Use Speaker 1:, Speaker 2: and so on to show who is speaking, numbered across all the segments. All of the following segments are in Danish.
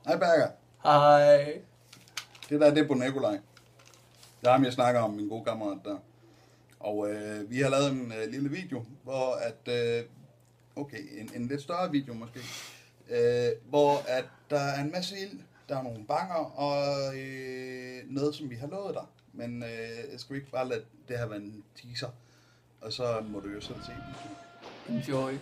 Speaker 1: Hej Berger.
Speaker 2: Hej.
Speaker 1: Det der, det er på Nikolaj. Det er ham, jeg snakker om, min gode kammerat der. Og vi har lavet en lille video, hvor at... en lidt større video måske. Hvor at der er en masse ild, der er nogle banger og noget, som vi har lovet dig. Men skal vi ikke bare lade det her være en teaser? Og så må du jo selv se videoen.
Speaker 2: Enjoy.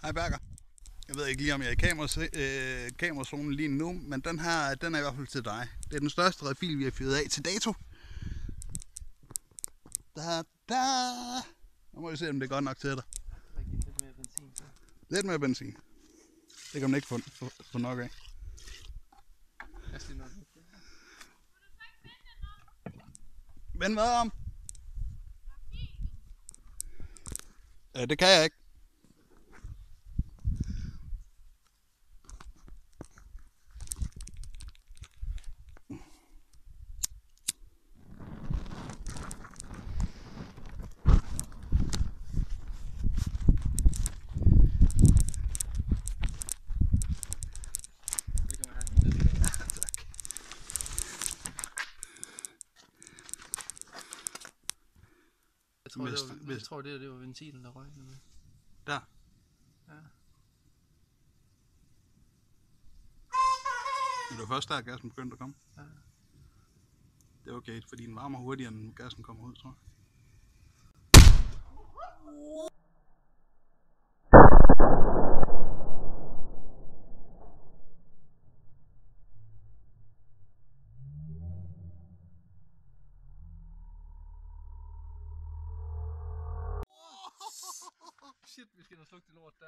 Speaker 1: Hej Berger. Jeg ved ikke lige, om jeg er i kamerazonen lige nu, men den her, den er i hvert fald til dig. Det er den største refil, vi har fyret af til dato. Nu må vi se, om det er godt nok til dig.
Speaker 2: Lidt mere benzin.
Speaker 1: Lidt mere benzin. Det kan man ikke få nok af.
Speaker 2: Jeg siger nok.
Speaker 1: Men hvad om? Ja, det kan jeg ikke.
Speaker 2: Jeg tror det var ventilen, der røg.
Speaker 1: Der.
Speaker 2: Ja.
Speaker 1: Det var først der, gassen begyndte at komme.
Speaker 2: Ja.
Speaker 1: Det er okay, fordi den varmer hurtigere, end gassen kommer ud, tror jeg.
Speaker 2: Shit, vi skal have slugt det lort der.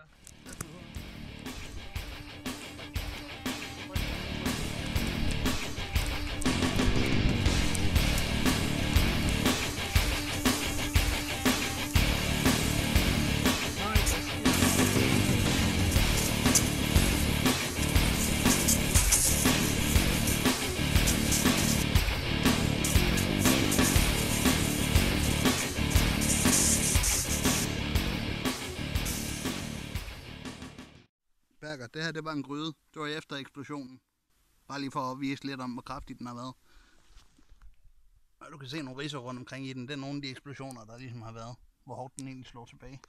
Speaker 1: Berger, det her det var en gryde. Det var efter eksplosionen. Bare lige for at vise lidt om, hvor kraftig den har været. Og du kan se nogle ridser rundt omkring i den. Det er nogle af de eksplosioner, der ligesom har været. Hvor hårdt den egentlig slår tilbage.